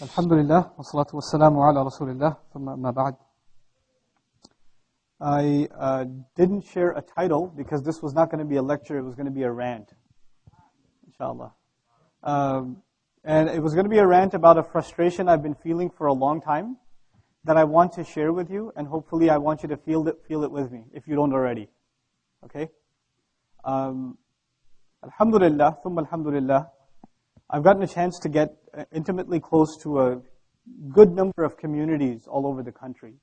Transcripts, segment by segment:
Alhamdulillah, wassalatu wassalamu ala rasulillah, thumma amma ba'd. I didn't share a title because this was not going to be a lecture, it was going to be a rant, inshallah. And it was going to be a rant about a frustration I've been feeling for a long time that I want to share with you, and hopefully I want you to feel it with me, if you don't already. Okay? Alhamdulillah, thumma alhamdulillah, I've gotten a chance to get intimately close to a good number of communities all over the country.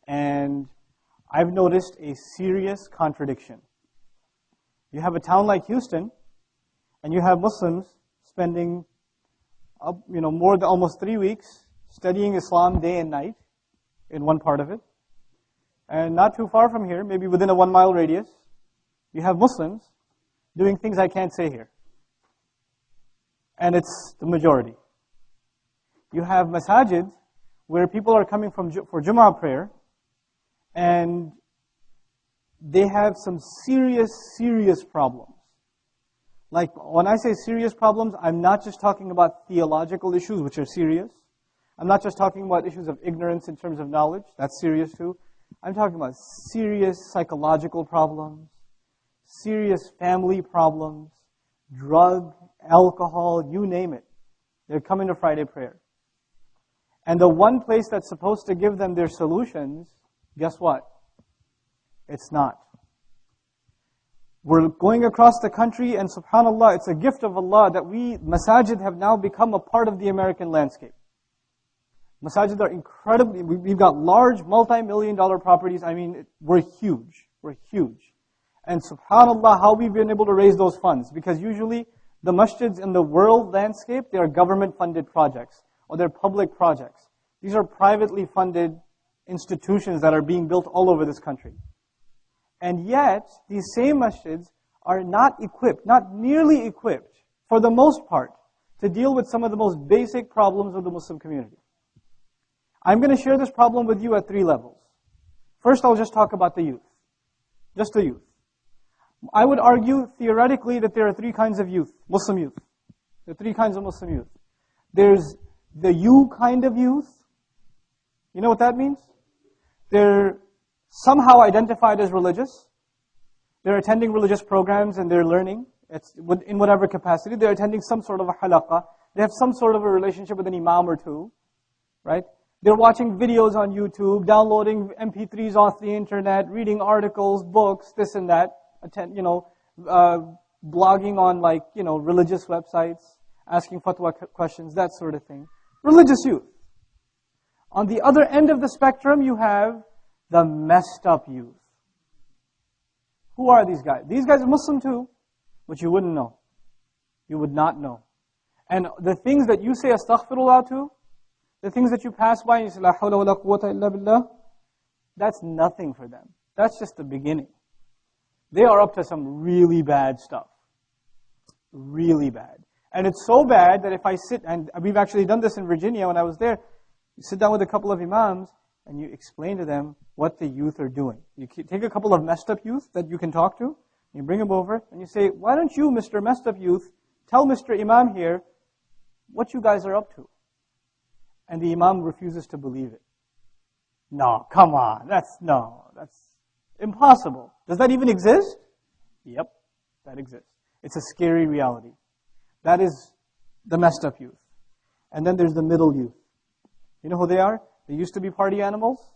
And I've noticed a serious contradiction. You have a town like Houston, and you have Muslims spending more than almost 3 weeks studying Islam day and night in one part of it. And not too far from here, maybe within a 1 mile radius, you have Muslims doing things I can't say here. And it's the majority. You have masajid where people are coming for Jumu'ah prayer, and they have some serious problems. Like, when I say serious problems, I'm not just talking about theological issues, which are serious. I'm not just talking about issues of ignorance in terms of knowledge. That's serious too. I'm talking about serious psychological problems, serious family problems, drug, alcohol, you name it. They're coming to Friday prayer. And the one place that's supposed to give them their solutions, guess what? It's not. We're going across the country, and subhanAllah, it's a gift of Allah that masajid have now become a part of the American landscape. Masajid are incredibly, we've got large multi-million-dollar properties. I mean, we're huge. We're huge. And subhanAllah, how we've been able to raise those funds. Because usually, the masjids in the world landscape, they are government-funded projects, or they're public projects. These are privately funded institutions that are being built all over this country. And yet, these same masjids are not equipped, not nearly equipped, for the most part, to deal with some of the most basic problems of the Muslim community. I'm going to share this problem with you at 3 levels. First, I'll just talk about the youth. Just the youth. I would argue, theoretically, that there are 3 kinds of youth, Muslim youth. There are 3 kinds of Muslim youth. There's the you kind of youth. You know what that means? They're somehow identified as religious. They're attending religious programs and they're learning in whatever capacity. They're attending some sort of a halaqah. They have some sort of a relationship with an imam or two, right? They're watching videos on YouTube, downloading MP3s off the internet, reading articles, books, this and that. Blogging on religious websites, asking fatwa questions, that sort of thing. Religious youth. On the other end of the spectrum, you have the messed up youth. Who are these guys? These guys are Muslim too, but you wouldn't know. You would not know. And the things that you say astaghfirullah to, the things that you pass by and you say, la hawla wa la quwwata illa billah, that's nothing for them. That's just the beginning. They are up to some really bad stuff. Really bad. And it's so bad that if I sit, and we've actually done this in Virginia when I was there, you sit down with a couple of imams and you explain to them what the youth are doing. You take a couple of messed up youth that you can talk to, you bring them over, and you say, why don't you, Mr. Messed Up Youth, tell Mr. Imam here what you guys are up to? And the imam refuses to believe it. No, come on, that's impossible. Does that even exist? Yep, that exists. It's a scary reality. That is the messed up youth. And then there's the middle youth. You know who they are? They used to be party animals.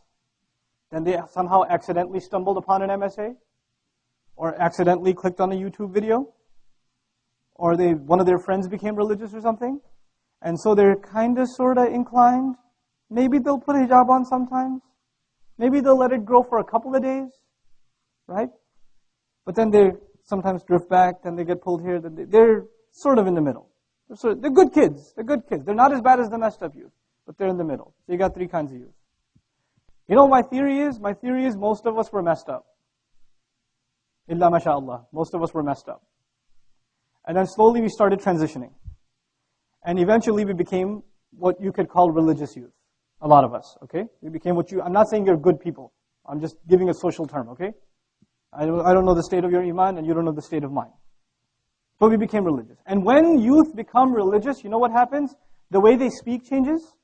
Then they somehow accidentally stumbled upon an MSA. Or accidentally clicked on a YouTube video. Or one of their friends became religious or something. And so they're kind of, sort of inclined. Maybe they'll put hijab on sometimes. Maybe they'll let it grow for a couple of days. Right? But then they sometimes drift back, then they get pulled here. They're sort of in the middle. They're good kids. They're good kids. They're not as bad as the messed up youth, but they're in the middle. So you got 3 kinds of youth. You know what my theory is? My theory is most of us were messed up. Illa masha'Allah. Most of us were messed up. And then slowly we started transitioning. And eventually we became what you could call religious youth. A lot of us, okay? We became I'm not saying you're good people. I'm just giving a social term, okay? I don't know the state of your iman and you don't know the state of mine. But we became religious. And when youth become religious, you know what happens? The way they speak changes.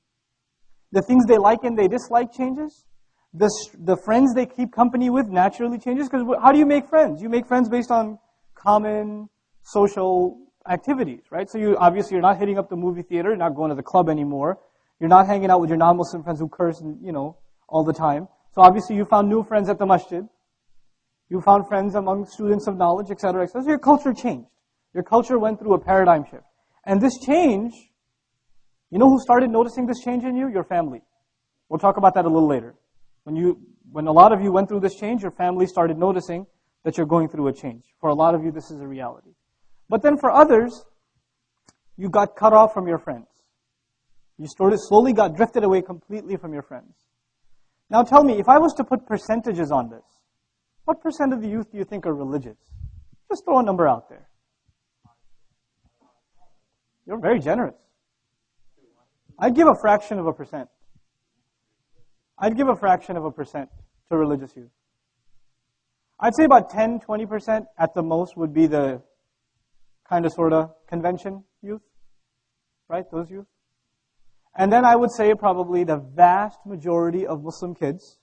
The things they like and they dislike changes. The friends they keep company with naturally changes. Because how do you make friends? You make friends based on common social activities, right? So you're not hitting up the movie theater, you're not going to the club anymore. You're not hanging out with your non-Muslim friends who curse, all the time. So obviously you found new friends at the masjid. You found friends among students of knowledge, etc., etc. So your culture changed. Your culture went through a paradigm shift. And this change, you know who started noticing this change in you? Your family. We'll talk about that a little later. When a lot of you went through this change, your family started noticing that you're going through a change. For a lot of you, this is a reality. But then for others, you got cut off from your friends. You slowly got drifted away completely from your friends. Now tell me, if I was to put percentages on this, what percent of the youth do you think are religious? Just throw a number out there. You're very generous. I'd give a fraction of a percent. I'd give a fraction of a percent to religious youth. I'd say about 10, 20% at the most would be the kind of sort of convention youth, right? Those youth. And then I would say probably the vast majority of Muslim kids,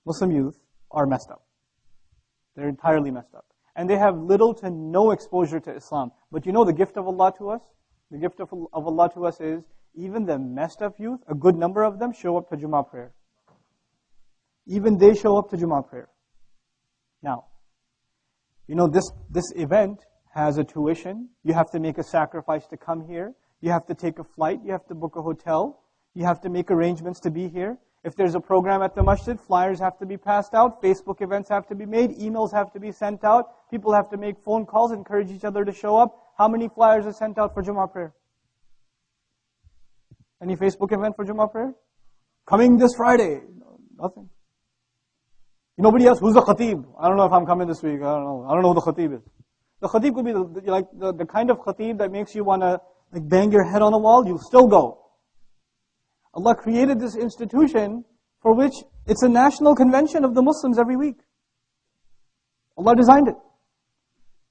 Muslim youth, are messed up. They're entirely messed up. And they have little to no exposure to Islam. But you know the gift of Allah to us? The gift of Allah to us is, even the messed up youth, a good number of them show up to Jummah prayer. Even they show up to Jummah prayer. Now, this event has a tuition. You have to make a sacrifice to come here. You have to take a flight. You have to book a hotel. You have to make arrangements to be here. If there's a program at the masjid, flyers have to be passed out. Facebook events have to be made. Emails have to be sent out. People have to make phone calls, encourage each other to show up. How many flyers are sent out for Jummah prayer? Any Facebook event for Jummah prayer? Coming this Friday. Nothing. Nobody else. Who's the khatib? I don't know if I'm coming this week. I don't know. I don't know who the khatib is. The khatib could be the kind of khatib that makes you want to bang your head on a wall. You'll still go. Allah created this institution for which it's a national convention of the Muslims every week. Allah designed it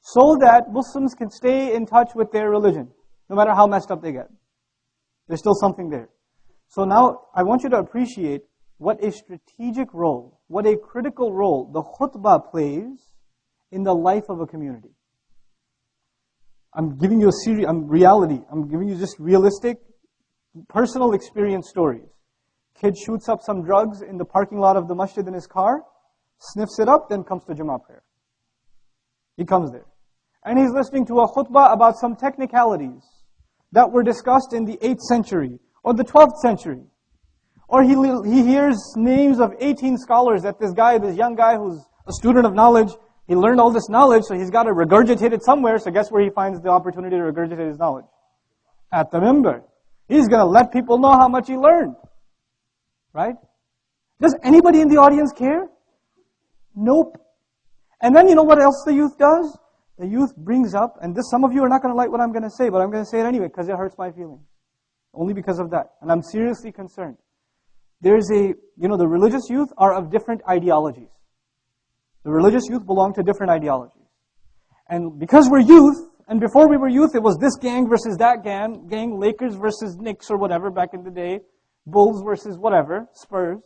so that Muslims can stay in touch with their religion, no matter how messed up they get. There's still something there. So now I want you to appreciate what a strategic role, what a critical role the khutbah plays in the life of a community. I'm giving you reality. I'm giving you just realistic, personal experience stories. Kid shoots up some drugs in the parking lot of the masjid in his car, sniffs it up, then comes to Jummah prayer. He comes there. And he's listening to a khutbah about some technicalities that were discussed in the 8th century or the 12th century. Or he hears names of 18 scholars that this young guy who's a student of knowledge, he learned all this knowledge, so he's got to regurgitate it somewhere. So guess where he finds the opportunity to regurgitate his knowledge? At the minbar. He's going to let people know how much he learned. Right? Does anybody in the audience care? Nope. And then you know what else the youth does? The youth brings up, and some of you are not going to like what I'm going to say, but I'm going to say it anyway because it hurts my feelings. Only because of that. And I'm seriously concerned. The religious youth are of different ideologies. The religious youth belong to different ideologies. And because we're youth, and before we were youth, it was this gang versus that gang, Lakers versus Knicks or whatever back in the day, Bulls versus whatever, Spurs.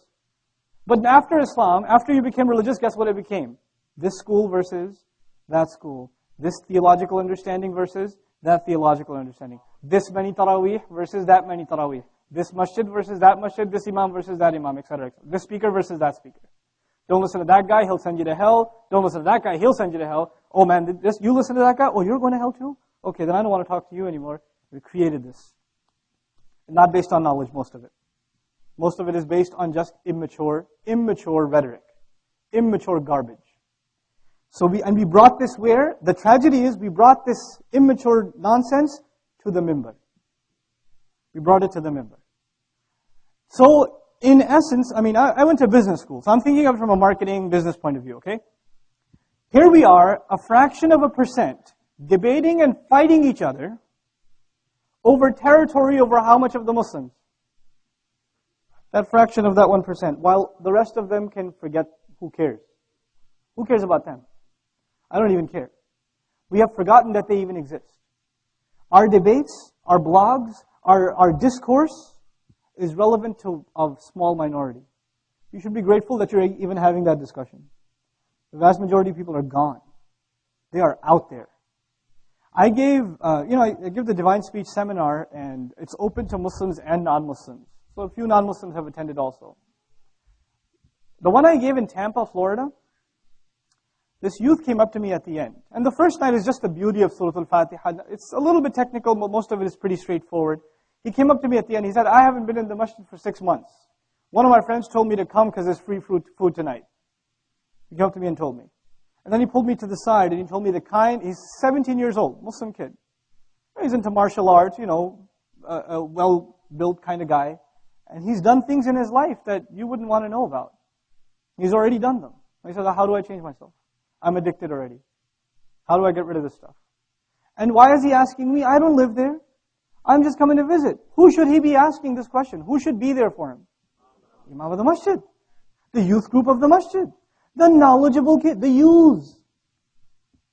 But after Islam, after you became religious, guess what it became? This school versus that school. This theological understanding versus that theological understanding. This many tarawih versus that many tarawih. This masjid versus that masjid, this imam versus that imam, etc. This speaker versus that speaker. Don't listen to that guy, he'll send you to hell. Don't listen to that guy, he'll send you to hell. Oh man, you listen to that guy? Oh, you're going to hell too? Okay, then I don't want to talk to you anymore. We created this. Not based on knowledge, most of it. Most of it is based on just immature rhetoric. Immature garbage. So we brought this where? The tragedy is we brought this immature nonsense to the minbar. We brought it to the minbar. So, in essence, I went to business school, so I'm thinking of it from a marketing business point of view, okay? Here we are, a fraction of a percent, debating and fighting each other over territory over how much of the Muslims? That fraction of that 1%, while the rest of them can forget, who cares? Who cares about them? I don't even care. We have forgotten that they even exist. Our debates, our blogs, our discourse is relevant to a small minority. You should be grateful that you're even having that discussion. The vast majority of people are gone. They are out there. I give the Divine Speech seminar, and it's open to Muslims and non-Muslims. So a few non-Muslims have attended also. The one I gave in Tampa, Florida, this youth came up to me at the end. And the first night is just the beauty of Surah Al-Fatiha. It's a little bit technical, but most of it is pretty straightforward. He came up to me at the end. He said, I haven't been in the masjid for 6 months. One of my friends told me to come because there's free food tonight. He came up to me and told me. And then he pulled me to the side and he told me he's 17 years old, Muslim kid. He's into martial arts, a well-built kind of guy. And he's done things in his life that you wouldn't want to know about. He's already done them. He said, how do I change myself? I'm addicted already. How do I get rid of this stuff? And why is he asking me? I don't live there. I'm just coming to visit. Who should he be asking this question? Who should be there for him? Imam of the masjid. The youth group of the masjid. The knowledgeable kid. The youths.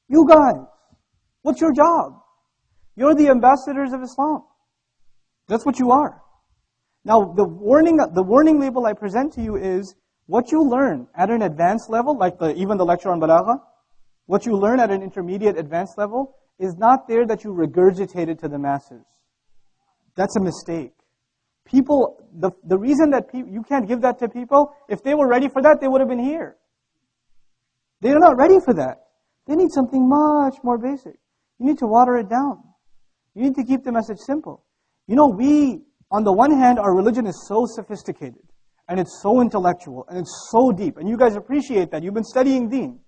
You guys. What's your job? You're the ambassadors of Islam. That's what you are. Now, the warning label I present to you is what you learn at an advanced level, like even the lecture on Balagha, what you learn at an intermediate advanced level is not there that you regurgitate it to the masses. That's a mistake. People, the reason that you can't give that to people, if they were ready for that, they would have been here. They're not ready for that. They need something much more basic. You need to water it down. You need to keep the message simple. On the one hand, our religion is so sophisticated, and it's so intellectual, and it's so deep, and you guys appreciate that. You've been studying Deen.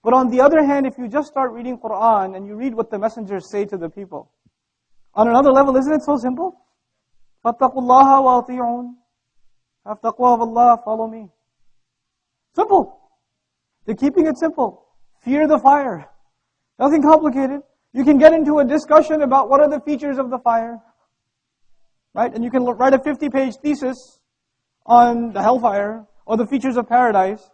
But on the other hand, if you just start reading Quran, and you read what the messengers say to the people, on another level, isn't it so simple? فَاتَّقُوا اللَّهَ وَأَطِيعُونَ. Have taqwa of Allah, follow me. Simple. They're keeping it simple. Fear the fire. Nothing complicated. You can get into a discussion about what are the features of the fire. Right? And you can write a 50-page thesis on the hellfire or the features of paradise.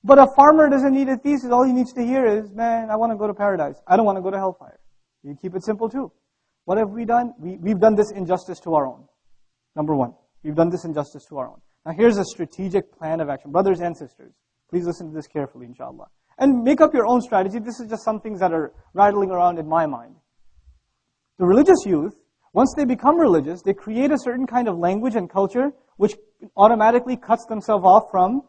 But a farmer doesn't need a thesis. All he needs to hear is, man, I want to go to paradise. I don't want to go to hellfire. You keep it simple too. What have we done? We've done this injustice to our own. Number one, we've done this injustice to our own. Now here's a strategic plan of action. Brothers and sisters, please listen to this carefully, inshallah. And make up your own strategy. This is just some things that are rattling around in my mind. The religious youth, once they become religious, they create a certain kind of language and culture which automatically cuts themselves off from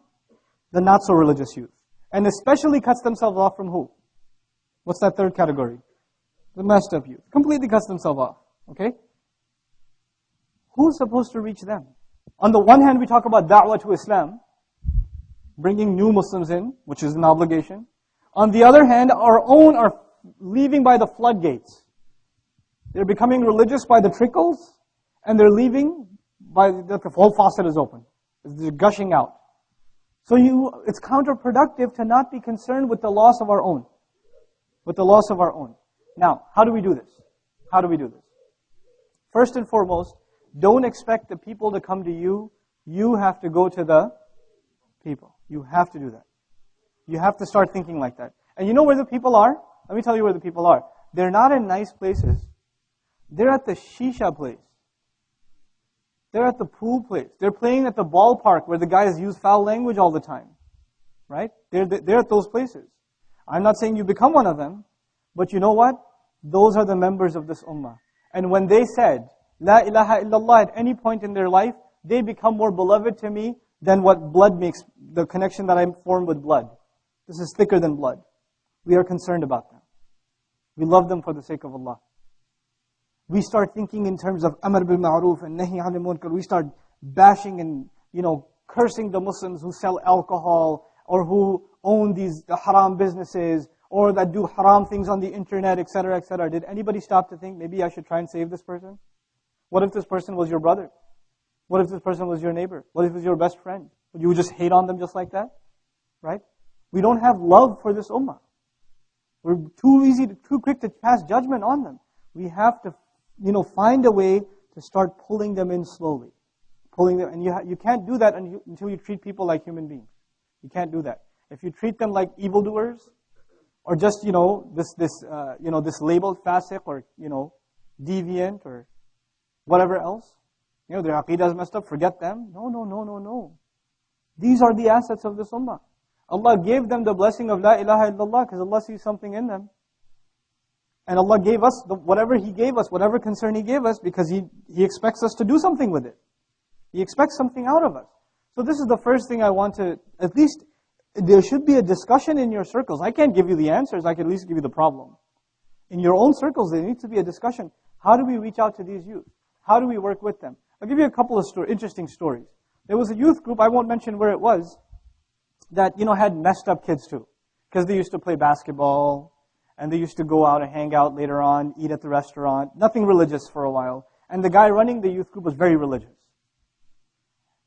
the not-so-religious youth. And especially cuts themselves off from who? What's that third category? The messed up youth. Completely cuts themselves off. Okay? Who's supposed to reach them? On the one hand, we talk about da'wah to Islam, bringing new Muslims in, which is an obligation. On the other hand, our own are leaving by the floodgates. They're becoming religious by the trickles, and they're leaving by the whole faucet is open. It's gushing out. So it's counterproductive to not be concerned with the loss of our own. With the loss of our own. Now, how do we do this? How do we do this? First and foremost, don't expect the people to come to you. You have to go to the people. You have to do that. You have to start thinking like that. And you know where the people are? Let me tell you where the people are. They're not in nice places. They're at the shisha place. They're at the pool place. They're playing at the ballpark where the guys use foul language all the time. Right? They're at those places. I'm not saying you become one of them, but you know what? Those are the members of this ummah. And when they said, La ilaha illallah at any point in their life, they become more beloved to me than what blood makes, the connection that I form with blood. This is thicker than blood. We are concerned about them. We love them for the sake of Allah. We start thinking in terms of amr bil ma'ruf and nahi 'anil munkar. We start bashing and, cursing the Muslims who sell alcohol or who own these haram businesses or that do haram things on the internet, etc., etc. Did anybody stop to think, maybe I should try and save this person? What if this person was your brother? What if this person was your neighbor? What if it was your best friend? Would you just hate on them just like that? Right? We don't have love for this ummah. We're too quick to pass judgment on them. We have to, find a way to start pulling them in slowly. Pulling them, and you can't do that until you treat people like human beings. You can't do that. If you treat them like evildoers, or just, this labeled fasiq or, deviant or whatever else. Their aqidah is messed up, forget them. No. These are the assets of this ummah. Allah gave them the blessing of La ilaha illallah because Allah sees something in them. And Allah gave us whatever He gave us, whatever concern He gave us, because He expects us to do something with it. He expects something out of us. So this is the first thing I want to, at least, there should be a discussion in your circles. I can't give you the answers, I can at least give you the problem. In your own circles, there needs to be a discussion. How do we reach out to these youth? How do we work with them? I'll give you a couple of interesting stories. There was a youth group, I won't mention where it was, that, had messed up kids too. Because they used to play basketball, and they used to go out and hang out later on, eat at the restaurant. Nothing religious for a while. And the guy running the youth group was very religious.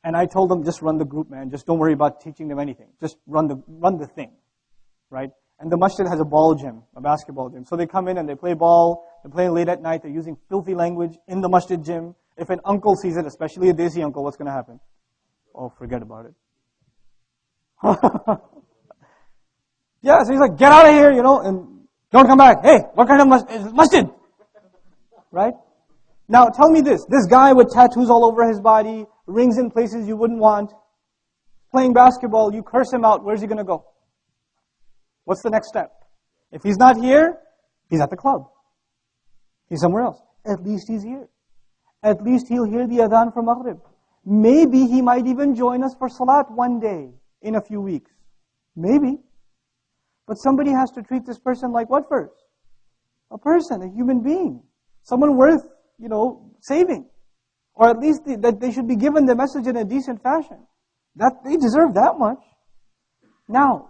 And I told them, just run the group, man. Just don't worry about teaching them anything. Just run the thing. Right? And the masjid has a ball gym, a basketball gym. So they come in and they play ball. They're playing late at night. They're using filthy language in the masjid gym. If an uncle sees it, especially a desi uncle, what's going to happen? Oh, forget about it. Yeah, so he's like, get out of here, and don't come back. Hey, what kind of masjid? Right? Now, tell me this. This guy with tattoos all over his body, rings in places you wouldn't want, playing basketball, you curse him out, where's he going to go? What's the next step? If he's not here, he's at the club. He's somewhere else. At least he's here. At least he'll hear the adhan for Maghrib. Maybe he might even join us for Salat one day, in a few weeks. Maybe. But somebody has to treat this person like what first? A person, a human being. Someone worth, saving. Or at least that they should be given the message in a decent fashion. That they deserve that much. Now,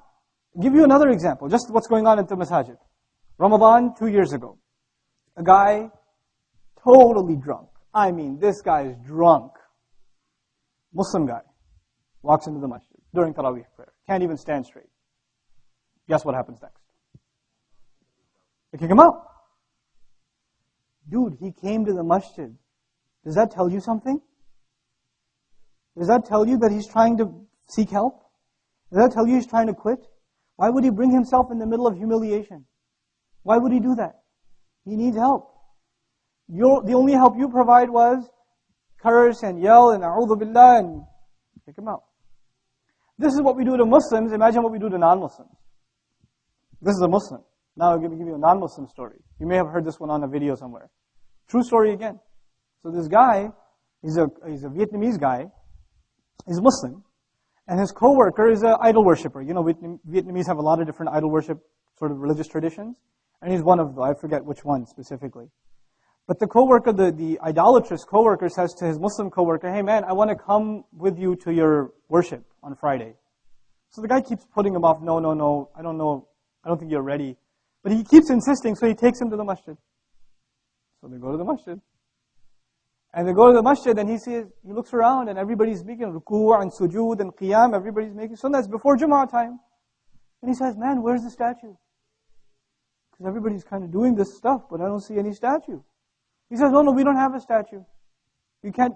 I'll give you another example, just what's going on at the masajid. Ramadan 2 years ago. A guy, totally drunk. I mean, this guy is drunk. Muslim guy. Walks into the masjid during Taraweeh prayer. Can't even stand straight. Guess what happens next? They kick him out. Dude, he came to the masjid. Does that tell you something? Does that tell you that he's trying to seek help? Does that tell you he's trying to quit? Why would he bring himself in the middle of humiliation? Why would he do that? He needs help. The only help you provide was curse and yell and a'udhu billah and kick him out. This is what we do to Muslims. Imagine what we do to non-Muslims. This is a Muslim. Now I'm going to give you a non-Muslim story. You may have heard this one on a video somewhere. True story again. So this guy, he's a Vietnamese guy. He's Muslim. And his co-worker is an idol worshipper. Vietnamese have a lot of different idol worship sort of religious traditions. And he's one of them. I forget which one specifically. But the co-worker, the idolatrous co-worker says to his Muslim co-worker, hey man, I want to come with you to your worship on Friday. So the guy keeps putting him off. No, I don't know. I don't think you're ready. But he keeps insisting, so he takes him to the masjid. So they go to the masjid. And they go to the masjid and he looks around and everybody's making ruku' and sujood and qiyam, everybody's making sunnah. It's before Jummah time. And he says, man, where's the statue? Because everybody's kind of doing this stuff, but I don't see any statue. He says, no, we don't have a statue. You can't,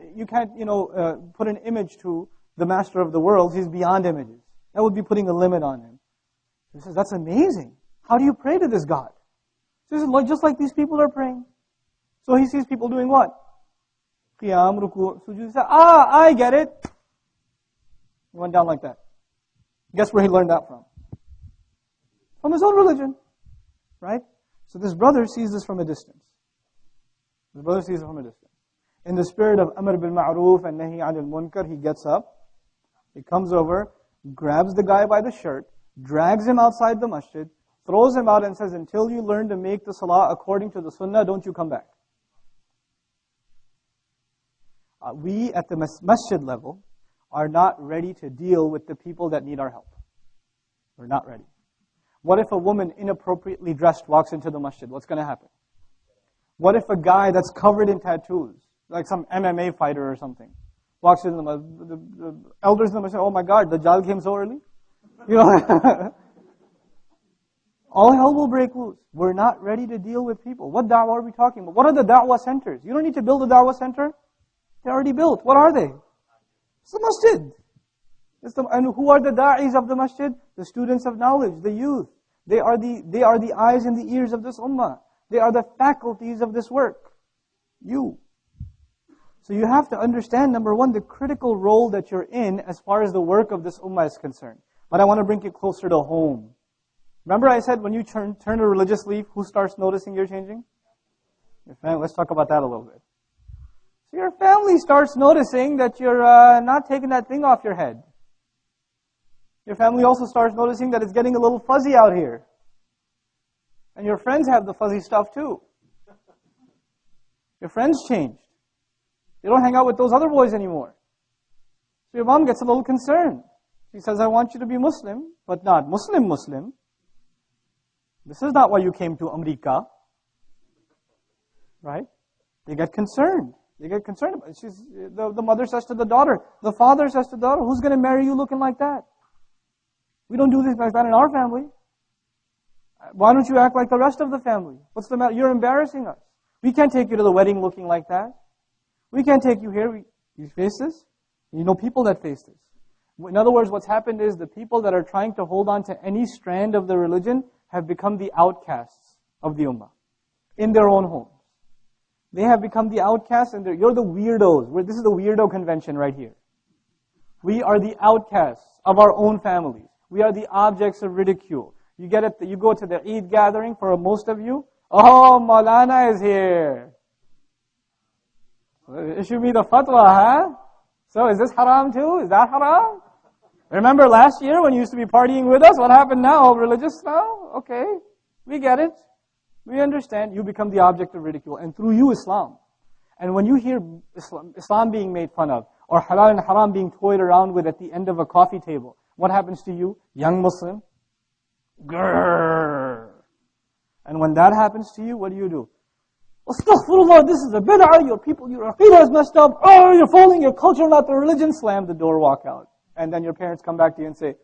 put an image to the master of the world. He's beyond images. That would be putting a limit on him. He says, that's amazing. How do you pray to this God? He says, just like these people are praying. So he sees people doing what? Qiyam, ruku, sujood. He says, I get it. He went down like that. Guess where he learned that from? From his own religion. Right? So this brother sees this from a distance. In the spirit of Amr bil Ma'ruf and Nahi anil Munkar, he gets up, he comes over, grabs the guy by the shirt, drags him outside the masjid, throws him out and says, until you learn to make the salah according to the sunnah, don't you come back. We at the masjid level are not ready to deal with the people that need our help. We're not ready. What if a woman inappropriately dressed walks into the masjid? What's going to happen? What if a guy that's covered in tattoos, like some MMA fighter or something, walks into the elders in the masjid, oh my God, the Dajjal came so early? All hell will break loose. We're not ready to deal with people. What da'wah are we talking about? What are the da'wah centers? You don't need to build a da'wah center. They're already built. What are they? It's the masjid. And who are the da'is of the masjid? The students of knowledge, the youth. They are the eyes and the ears of this ummah. They are the faculties of this work. You. So you have to understand, number one, the critical role that you're in as far as the work of this ummah is concerned. But I want to bring it closer to home. Remember I said when you turn a religious leaf, who starts noticing you're changing? Your family. Let's talk about that a little bit. So your family starts noticing that you're not taking that thing off your head. Your family also starts noticing that it's getting a little fuzzy out here. And your friends have the fuzzy stuff too. Your friends changed. You don't hang out with those other boys anymore. So your mom gets a little concerned. She says, I want you to be Muslim, but not Muslim. This is not why you came to America. Right? They get concerned. They get concerned about it. The mother says to the daughter, the father says to the daughter, who's going to marry you looking like that? We don't do this like that in our family. Why don't you act like the rest of the family? What's the matter? You're embarrassing us. We can't take you to the wedding looking like that. We can't take you here. You face this? You know people that face this. In other words, what's happened is the people that are trying to hold on to any strand of the religion have become the outcasts of the ummah in their own homes. They have become the outcasts and you're the weirdos. This is the weirdo convention right here. We are the outcasts of our own families. We are the objects of ridicule. You go to the Eid gathering for most of you. Oh, Maulana is here. Issue me the fatwa, huh? So is this haram too? Is that haram? Remember last year when you used to be partying with us? What happened now? Religious now? Okay, we get it. We understand. You become the object of ridicule. And through you, Islam. And when you hear Islam being made fun of, or halal and haram being toyed around with at the end of a coffee table, what happens to you? Young Muslim? Grrr. And when that happens to you, what do? Astaghfirullah, this is a bid'ah, your aqidah is messed up, you're following your culture, not the religion, slam the door, walk out. And then your parents come back to you and say,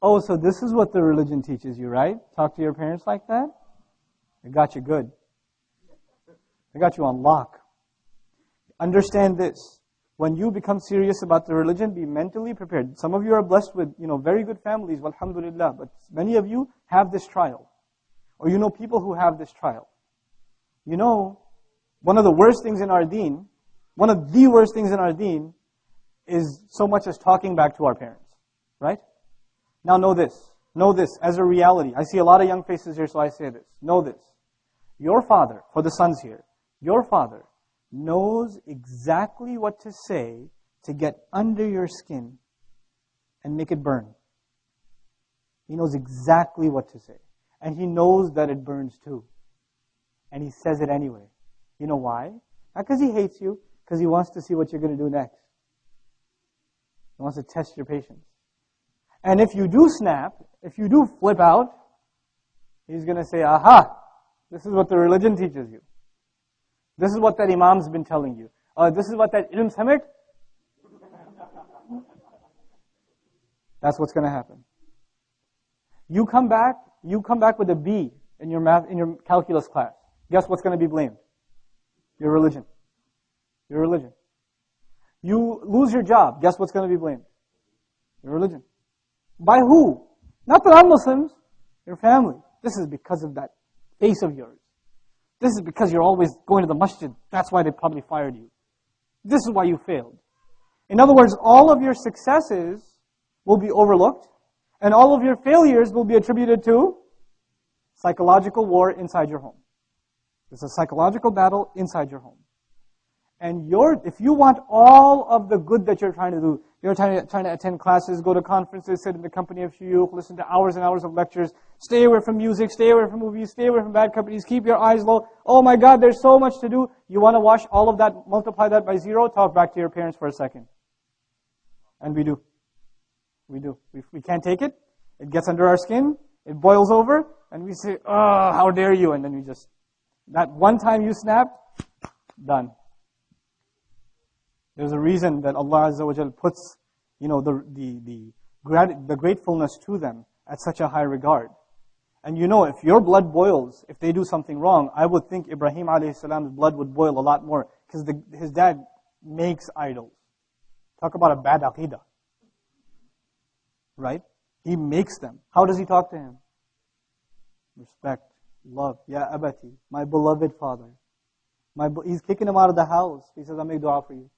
oh, so this is what the religion teaches you, right? Talk to your parents like that? I got you good. I got you on lock. Understand this. When you become serious about the religion, be mentally prepared. Some of you are blessed with, very good families, alhamdulillah, but many of you have this trial. Or you know people who have this trial. One of the worst things in our deen, one of the worst things in our deen is so much as talking back to our parents. Right? Now know this as a reality. I see a lot of young faces here, so I say this. Know this. Your father, for the sons here, your father knows exactly what to say to get under your skin and make it burn. He knows exactly what to say. And he knows that it burns too. And he says it anyway. You know why? Not because he hates you, because he wants to see what you're going to do next. He wants to test your patience. And if you do snap, if you do flip out, he's going to say, aha, this is what the religion teaches you. This is what that imam's been telling you. This is what that ilm samit. That's what's going to happen. You come back with a B in your calculus class. Guess what's going to be blamed? Your religion. Your religion. You lose your job. Guess what's going to be blamed? Your religion. By who? Not the non-Muslims. Your family. This is because of that face of yours. This is because you're always going to the masjid. That's why they probably fired you. This is why you failed. In other words, all of your successes will be overlooked, and all of your failures will be attributed to psychological war inside your home. It's a psychological battle inside your home. And if you want all of the good that you're trying to do, you're trying to attend classes, go to conferences, sit in the company of shuyukh, listen to hours and hours of lectures, stay away from music, stay away from movies, stay away from bad companies, keep your eyes low. Oh my God, there's so much to do. You want to wash all of that, multiply that by 0, talk back to your parents for a second. And we do. We do. We can't take it. It gets under our skin. It boils over. And we say, oh, how dare you? And then that one time you snapped, done. There's a reason that Allah Azza wa Jal puts, the gratefulness to them at such a high regard. And if your blood boils, if they do something wrong, I would think Ibrahim alayhi salam's blood would boil a lot more, because his dad makes idols. Talk about a bad aqidah. Right? He makes them. How does he talk to him? respect, love. Ya abati, my beloved father. He's kicking him out of the house. He says, I'll make dua for you.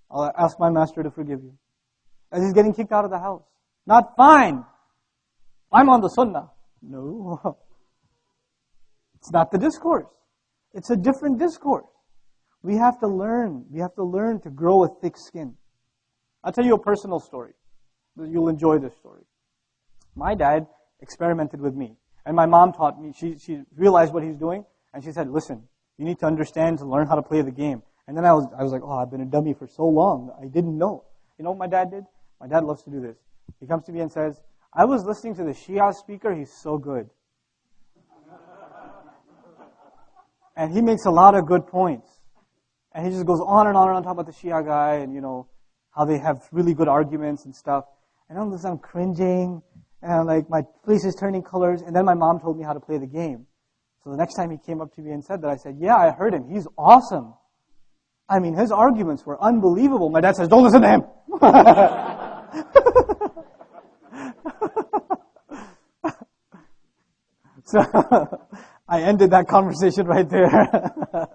I'll ask my master to forgive you. As he's getting kicked out of the house. Not fine. I'm on the sunnah. No. It's not the discourse. It's a different discourse. We have to learn. We have to learn to grow a thick skin. I'll tell you a personal story. You'll enjoy this story. My dad experimented with me. And my mom taught me. She realized what he's doing. And she said, listen, you need to understand to learn how to play the game. And then I was like, I've been a dummy for so long. I didn't know. You know what my dad did? My dad loves to do this. He comes to me and says, I was listening to the Shia speaker. He's so good. And he makes a lot of good points. And he just goes on and on talking about the Shia guy and, how they have really good arguments and stuff. And I'm cringing and my face is turning colors. And then my mom told me how to play the game. So the next time he came up to me and said that, I said, yeah, I heard him. He's awesome. I mean, his arguments were unbelievable. My dad says, don't listen to him. So I ended that conversation right there.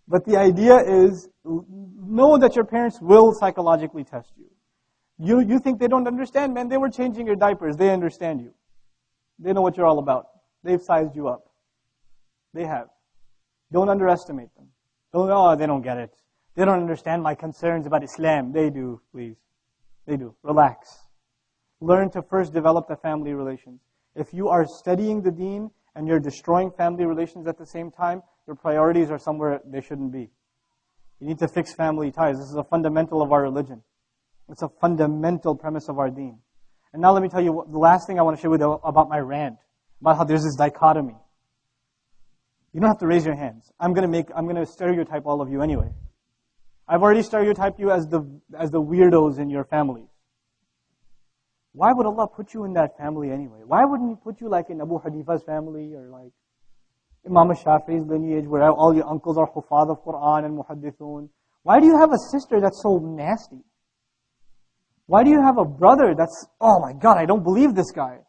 But the idea is, know that your parents will psychologically test you. You think they don't understand? Man, they were changing your diapers. They understand you. They know what you're all about. They've sized you up. They have. Don't underestimate them. They don't get it. They don't understand my concerns about Islam. They do, please. They do. Relax. Learn to first develop the family relations. If you are studying the deen and you're destroying family relations at the same time, your priorities are somewhere they shouldn't be. You need to fix family ties. This is a fundamental of our religion. It's a fundamental premise of our deen. And now let me tell you the last thing I want to share with you about my rant, about how there's this dichotomy. You don't have to raise your hands. I'm going to stereotype all of you anyway. I've already stereotyped you as the weirdos in your families. Why would Allah put you in that family anyway? Why wouldn't He put you in Abu Hanifa's family or Imam Shafi'i's lineage where all your uncles are hufad of Quran and muhaddithun? Why do you have a sister that's so nasty? Why do you have a brother that's, oh my God, I don't believe this guy?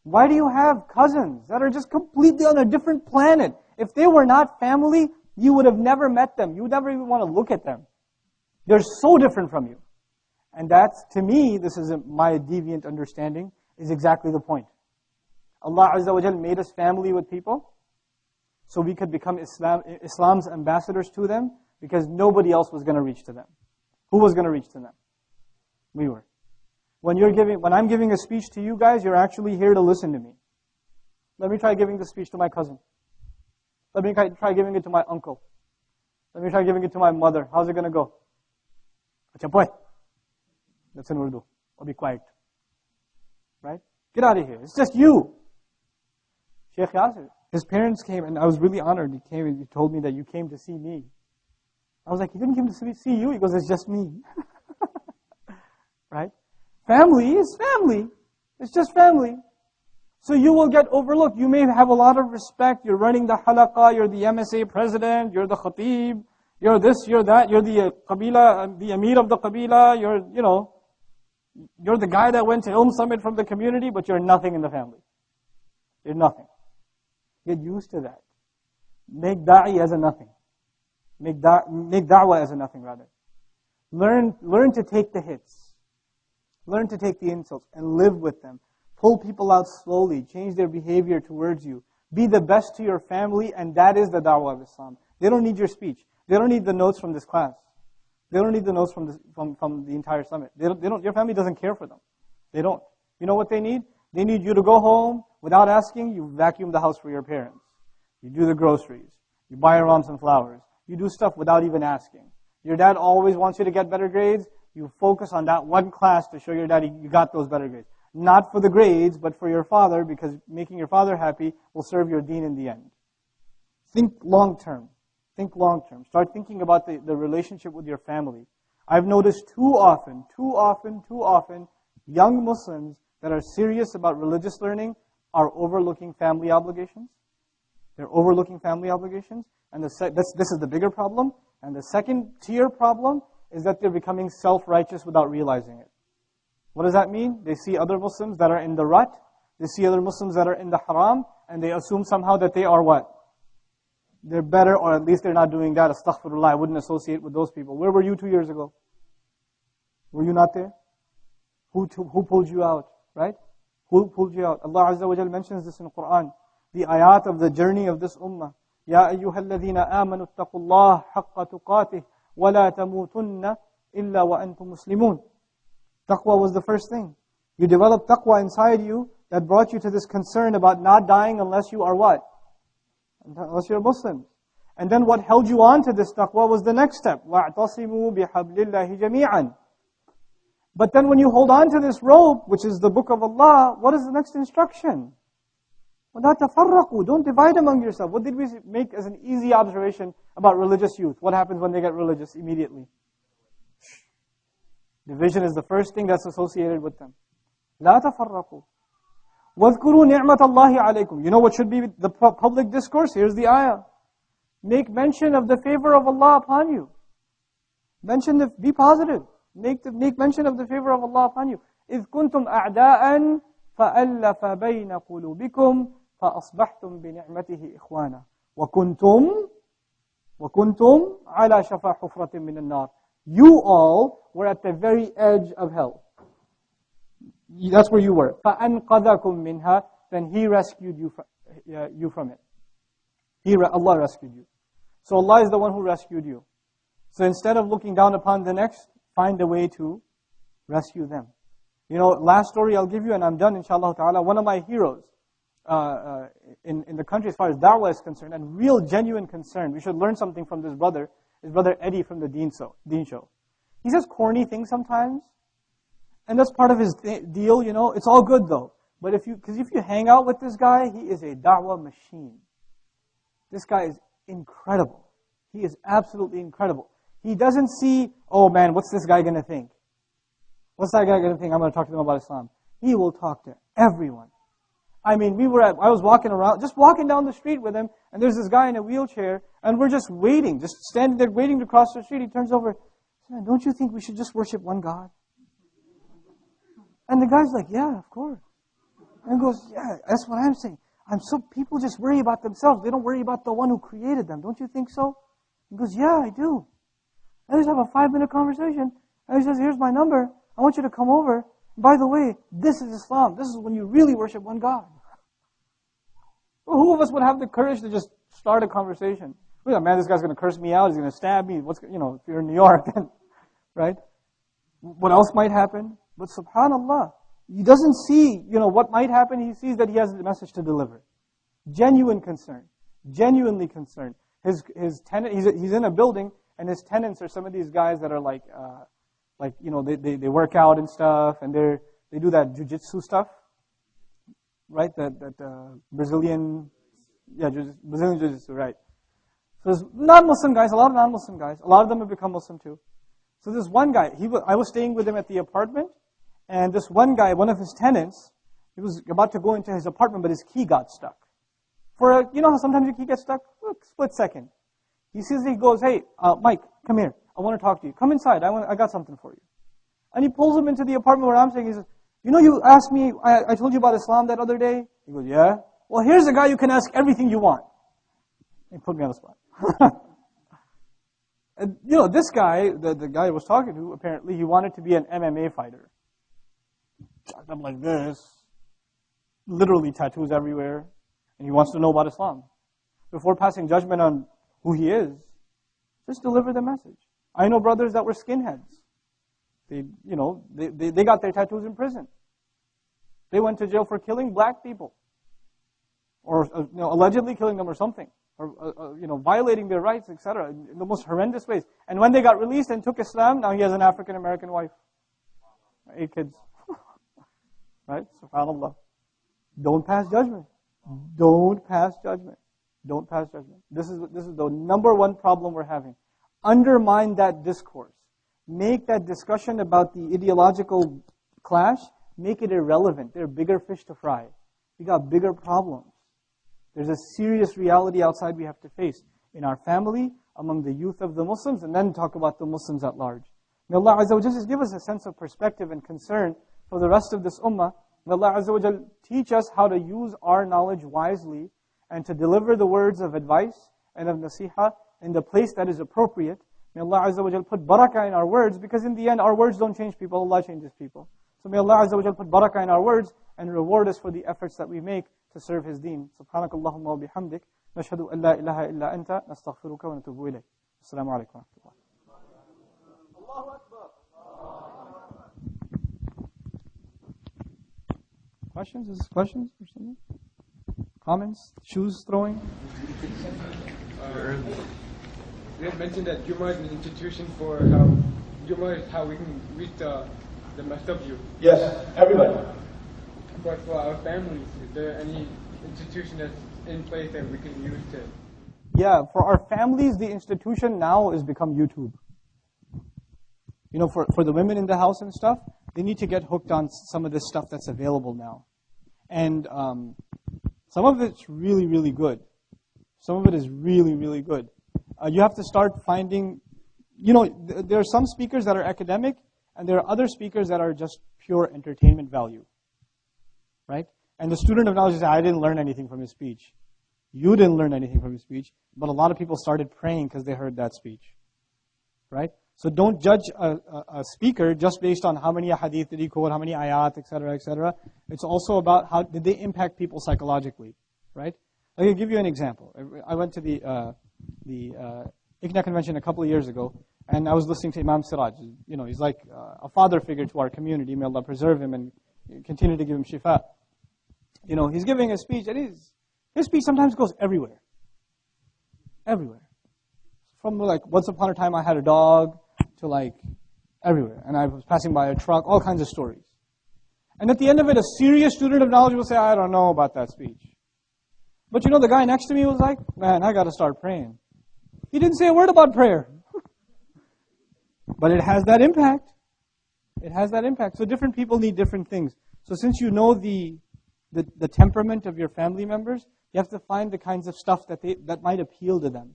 Why do you have cousins that are just completely on a different planet? If they were not family, you would have never met them. You would never even want to look at them. They're so different from you. And that's, to me, this is my deviant understanding, is exactly the point. Allah Azza wa Jal made us family with people so we could become Islam's ambassadors to them because nobody else was going to reach to them. Who was going to reach to them? We were. When I'm giving a speech to you guys, you're actually here to listen to me. Let me try giving the speech to my cousin. Let me try giving it to my uncle. Let me try giving it to my mother. How's it going to go? Acha boy. That's in Urdu. Or be quiet. Right? Get out of here. It's just you. Sheikh Yasir, his parents came, and I was really honored. He came and he told me that you came to see me. I was like, he didn't come to see you. He goes, it's just me. Right? Family is family. It's just family. So you will get overlooked. You may have a lot of respect. You're running the halaqah. You're the MSA president. You're the khatib. You're this, you're that. You're the qabila, the amir of the qabila. You're the guy that went to Ilm Summit from the community, but you're nothing in the family. You're nothing. Get used to that. Make da'i as a nothing. Make da'wah as a nothing, rather. Learn to take the hits. Learn to take the insults and live with them. Pull people out slowly. Change their behavior towards you. Be the best to your family, and that is the da'wah of Islam. They don't need your speech. They don't need the notes from this class. They don't need the notes from the entire summit. They don't. Your family doesn't care for them. They don't. You know what they need? They need you to go home without asking. You vacuum the house for your parents. You do the groceries. You buy your mom some flowers. You do stuff without even asking. Your dad always wants you to get better grades. You focus on that one class to show your daddy you got those better grades. Not for the grades, but for your father, because making your father happy will serve your deen in the end. Think long term. Think long term. Start thinking about the relationship with your family. I've noticed too often, young Muslims that are serious about religious learning are overlooking family obligations. They're overlooking family obligations. And this is the bigger problem. And the second tier problem is that they're becoming self-righteous without realizing it. What does that mean? They see other Muslims that are in the rut. They see other Muslims that are in the haram, and they assume somehow that they are what? They're better, or at least they're not doing that. Astaghfirullah, I wouldn't associate with those people. Where were you 2 years ago? Were you not there? Who pulled you out, right? Who pulled you out? Allah Azza wa Jal mentions this in the Quran. The ayat of the journey of this ummah. يَا أَيُّهَا الَّذِينَ آمَنُوا اتَّقُوا اللَّهَ حَقَّ تُقَاتِهِ وَلَا تَمُوتُنَّ إِلَّا وَأَنْتُمْ مُسْلِمُونَ. Taqwa was the first thing. You developed taqwa inside you that brought you to this concern about not dying unless you are what? Unless you're a Muslim. And then what held you on to this taqwa was the next step. وَاعْتَصِمُوا بِحَبْلِ اللَّهِ جَمِيعًا. But then when you hold on to this rope, which is the book of Allah, what is the next instruction? وَلَا تَفَرَّقُوا. Don't divide among yourself. What did we make as an easy observation about religious youth? What happens when they get religious immediately? Division is the first thing that's associated with them. لَا تَفَرَّقُوا. وَاذْكُرُوا نِعْمَةَ اللَّهِ عَلَيْكُمْ. You know what should be the public discourse? Here's the ayah. Make mention of the favor of Allah upon you. Be positive. Make mention of the favor of Allah upon you. إِذْ كُنْتُمْ أَعْدَاءً فَأَلَّفَ بَيْنَ قُلُوبِكُمْ فَأَصْبَحْتُمْ بِنِعْمَتِهِ إِخْوَانًا وَكُنْتُمْ عَلَى شَفَا حُفْرَةٍ مِّنَ النَّارِ. You all were at the very edge of hell. That's where you were. فَأَنْقَذَكُمْ مِنْهَا. Then He rescued you from it. Allah rescued you. So Allah is the one who rescued you. So instead of looking down upon the next, find a way to rescue them. You know, last story I'll give you, and I'm done, inshallah ta'ala. One of my heroes in the country as far as da'wah is concerned, and real genuine concern. We should learn something from this brother, his brother Eddie from the Deen show. He says corny things sometimes, and that's part of his deal, you know. It's all good though. But if you hang out with this guy, he is a da'wah machine. This guy is incredible. He is absolutely incredible. He doesn't see, oh man, what's this guy going to think? What's that guy going to think? I'm going to talk to them about Islam. He will talk to everyone. I mean, I was walking down the street with him, and there's this guy in a wheelchair, and we're just waiting, just standing there waiting to cross the street. He turns over, man, don't you think we should just worship one God? And the guy's like, yeah, of course. And he goes, yeah, that's what I'm saying. People just worry about themselves. They don't worry about the one who created them. Don't you think so? He goes, yeah, I do. And we just have a 5-minute conversation. And he says, here's my number. I want you to come over. By the way, this is Islam. This is when you really worship one God. Well, who of us would have the courage to just start a conversation? Well, man, this guy's going to curse me out. He's going to stab me. If you're in New York, then, right? What else might happen? But subhanallah, he doesn't see, what might happen. He sees that he has a message to deliver. Genuine concern. Genuinely concerned. His tenant, he's in a building, and his tenants are some of these guys that are they work out and stuff, and they do that jiu-jitsu stuff, right? That Brazilian jiu-jitsu, right? So there's non-Muslim guys, a lot of non-Muslim guys. A lot of them have become Muslim too. So this one guy, I was staying with him at the apartment, and this one guy, one of his tenants, he was about to go into his apartment, but his key got stuck. You know how sometimes your key gets stuck? A split second. He goes, hey, Mike, come here. I want to talk to you. Come inside. I got something for you. And he pulls him into the apartment where I'm staying. He says, you asked me, I told you about Islam that other day? He goes, yeah. Well, here's a guy you can ask everything you want. He put me on the spot. And, this guy, the guy I was talking to, apparently he wanted to be an MMA fighter. Chopped up like this. Literally tattoos everywhere. And he wants to know about Islam. Before passing judgment on who he is, just deliver the message. I know brothers that were skinheads. They got their tattoos in prison. They went to jail for killing black people. Or allegedly killing them or something. Or violating their rights, etc. in the most horrendous ways. And when they got released and took Islam, now he has an African American wife. 8 kids. Right? SubhanAllah. Don't pass judgment. Don't pass judgment. Don't pass judgment. This is the number one problem we're having. Undermine that discourse. Make that discussion about the ideological clash, make it irrelevant. There are bigger fish to fry. We got bigger problems. There's a serious reality outside we have to face in our family, among the youth of the Muslims, and then talk about the Muslims at large. May Allah Azza wa Jalla just give us a sense of perspective and concern for the rest of this ummah, May Allah Azza wa Jal teach us how to use our knowledge wisely and to deliver the words of advice and of nasiha in the place that is appropriate. May Allah Azza wa Jal put barakah in our words, because in the end our words don't change people, Allah changes people. So may Allah Azza wa Jal put barakah in our words and reward us for the efforts that we make to serve His deen. Subhanakallahumma wa bihamdik. Nashhadu an la ilaha illa anta. Nastaghfiruka wa natubu ilayk. Assalamu alaikum wa rahmatullah. Allahu Akbar. Questions? Is this questions or something? Comments? Shoes throwing? You had mentioned that Jummah is an institution for how we can reach the rest of you. Yes, everybody. But for our families, is there any institution that's in place that we can use to? Yeah, for our families, the institution now has become YouTube. You know, for the women in the house and stuff, they need to get hooked on some of this stuff that's available now. And some of it's really, really good. Some of it is really, really good. You have to start finding, you know, there are some speakers that are academic, and there are other speakers that are just pure entertainment value. Right? And the student of knowledge says, I didn't learn anything from his speech. You didn't learn anything from his speech, but a lot of people started praying because they heard that speech. Right? So don't judge a speaker just based on how many hadith did he quote, how many ayat, etc., etc. It's also about how did they impact people psychologically. Right? I can give you an example. I went to the ICNA convention a couple of years ago, and I was listening to Imam Siraj. You know, he's like a father figure to our community. May Allah preserve him and continue to give him shifa. You know, he's giving a speech, and his speech sometimes goes everywhere. Everywhere. From like, once upon a time I had a dog, to like everywhere. And I was passing by a truck, all kinds of stories. And at the end of it, a serious student of knowledge will say, I don't know about that speech. But you know, the guy next to me was like, man, I got to start praying. He didn't say a word about prayer. But it has that impact. It has that impact. So different people need different things. So since you know the temperament of your family members, you have to find the kinds of stuff that might appeal to them.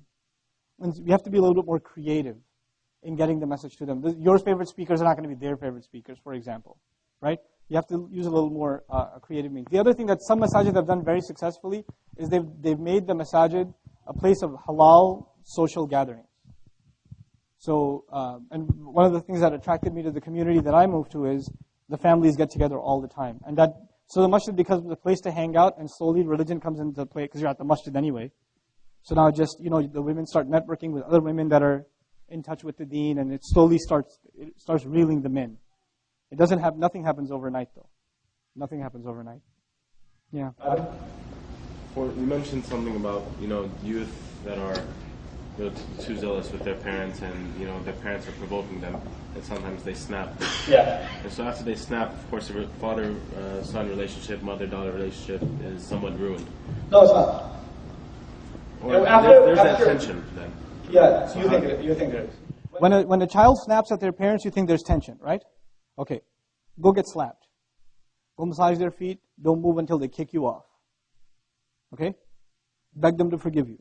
And you have to be a little bit more creative in getting the message to them. Your favorite speakers are not going to be their favorite speakers, for example. Right? You have to use a little more creative means. The other thing that some masajid have done very successfully is they've made the masajid a place of halal social gatherings. So, and one of the things that attracted me to the community that I moved to is the families get together all the time. And so the masjid becomes the place to hang out, and slowly religion comes into play because you're at the masjid anyway. So now just, you know, the women start networking with other women that are in touch with the deen, and it slowly starts reeling them in. Nothing happens overnight though. Nothing happens overnight. Yeah. You mentioned something about, you know, youth that are, you know, too zealous with their parents, and, you know, their parents are provoking them, and sometimes they snap. Yeah. And so after they snap, of course, the father-son relationship, mother-daughter relationship is somewhat ruined. No, it's not. Or there's that tension then. Yeah, so you think there is. When a child snaps at their parents, you think there's tension, right? Okay, go get slapped. Go massage their feet. Don't move until they kick you off. Okay? Beg them to forgive you.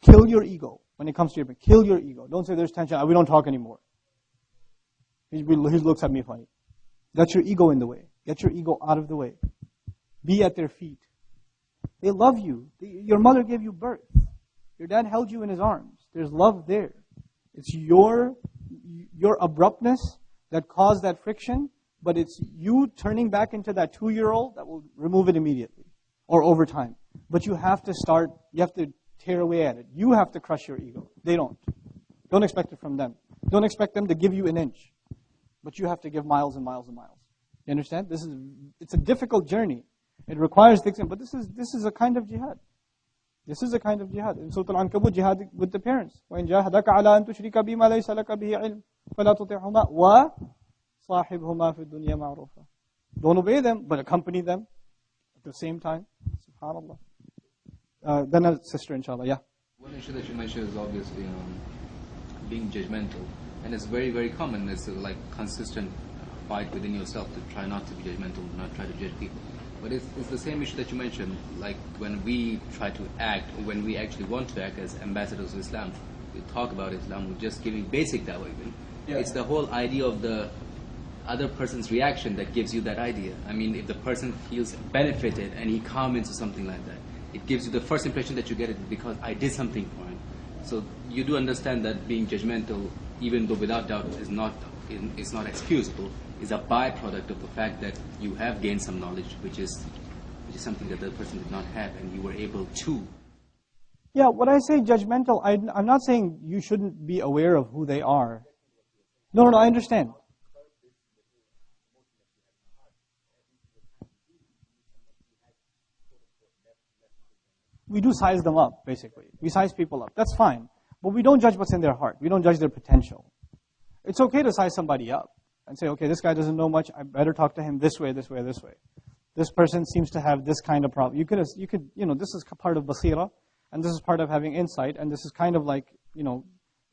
Kill your ego when it comes to your parents. Kill your ego. Don't say there's tension. We don't talk anymore. He looks at me funny. Get your ego in the way. Get your ego out of the way. Be at their feet. They love you. Your mother gave you birth. Your dad held you in his arms. There's love there. It's your abruptness that caused that friction, but it's you turning back into that 2-year-old that will remove it immediately or over time. But you have to tear away at it. You have to crush your ego. They don't. Don't expect it from them. Don't expect them to give you an inch. But you have to give miles and miles and miles. You understand? It's a difficult journey. It requires thick skin, but this is a kind of jihad. This is a kind of jihad. In Surah Al-Ankabut, jihad with the parents. وَإِنْ جَاهَدَكَ عَلَىٰ أَن تُشْرِكَ بِمَا لَيْسَ لَكَ بِهِ عِلْمٍ فَلَا تُطِعْهُمَا وَصَاحِبْهُمَا فِي الدُّنْيَا مَعْرُوفًا. Don't obey them, but accompany them at the same time. SubhanAllah. Then a sister, inshallah. Yeah. One issue that you mentioned is obviously being judgmental. And it's very, very common. It's like consistent fight within yourself to try not to be judgmental, not try to judge people. But it's the same issue that you mentioned, like when we try to act, or when we actually want to act as ambassadors of Islam, we talk about Islam, we're just giving basic dawah even. Yeah. It's the whole idea of the other person's reaction that gives you that idea. I mean, if the person feels benefited and he comments or something like that, it gives you the first impression that you get it because I did something for him. So you do understand that being judgmental, even though without doubt is not excusable, is a byproduct of the fact that you have gained some knowledge, which is something that the person did not have, and you were able to. Yeah, when I say judgmental, I'm not saying you shouldn't be aware of who they are. No, I understand. We do size them up, basically. We size people up. That's fine. But we don't judge what's in their heart. We don't judge their potential. It's okay to size somebody up and say, okay, this guy doesn't know much. I better talk to him this way, this way, this way. This person seems to have this kind of problem. You could, this is part of basira, and this is part of having insight, and this is kind of like,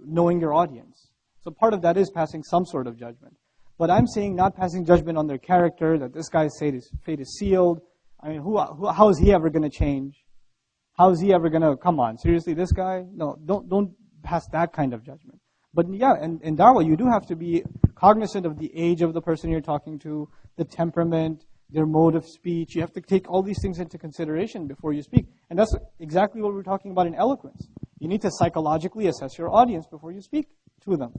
knowing your audience. So part of that is passing some sort of judgment. But I'm saying not passing judgment on their character, that this guy's fate is sealed. I mean, how is he ever going to change? How is he ever going to, come on, seriously, this guy? No, don't pass that kind of judgment. But yeah, in da'wah, you do have to be cognizant of the age of the person you're talking to, the temperament, their mode of speech. You have to take all these things into consideration before you speak. And that's exactly what we're talking about in eloquence. You need to psychologically assess your audience before you speak to them.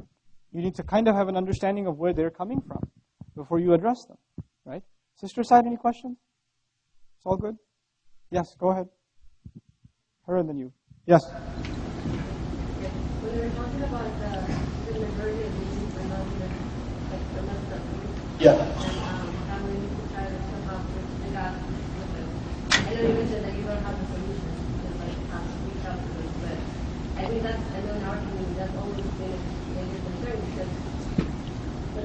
You need to kind of have an understanding of where they're coming from before you address them, right? Sister side, any questions? It's all good? Yes, go ahead. Her and then you. Yes. When we were talking about the majority of meetings for non-Muslims, like the Muslims, Yeah. and how we need to try to somehow bridge the gap with them. I know you mentioned that you don't have the solution, just like reach out to them, but I think I know in our community that's always been a major concern because.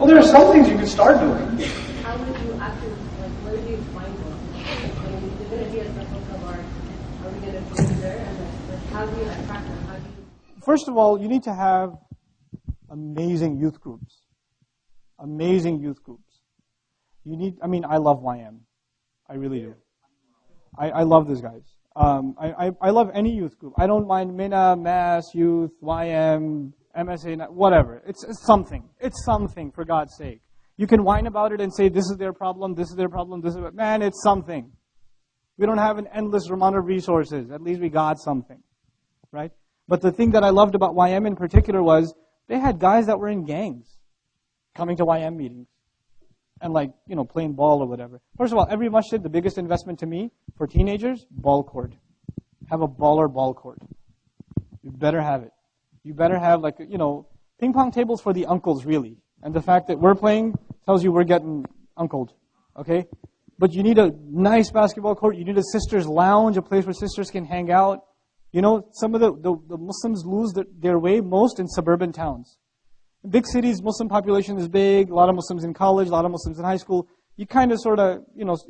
Well, there are some things you can start doing. How would you actually, where do you find them? I mean, is it going to be a circle of art? Are we going to go there? And how do you attract them? How do you? First of all, you need to have amazing youth groups. Amazing youth groups. I love YM. I really do. I love these guys. I love any youth group. I don't mind Mina, Mass, Youth, YM, MSA, whatever. It's something. It's something, for God's sake. You can whine about it and say, this is their problem, this is their problem, this is... Man, it's something. We don't have an endless amount of resources. At least we got something, right? But the thing that I loved about YM in particular was they had guys that were in gangs coming to YM meetings and playing ball or whatever. First of all, every masjid, the biggest investment to me for teenagers, ball court. Have a baller ball court. You better have it. You better have ping pong tables for the uncles really. And the fact that we're playing tells you we're getting uncled, okay? But you need a nice basketball court. You need a sisters' lounge, a place where sisters can hang out. Some of the Muslims lose their way most in suburban towns. In big cities, Muslim population is big, a lot of Muslims in college, a lot of Muslims in high school. You kind of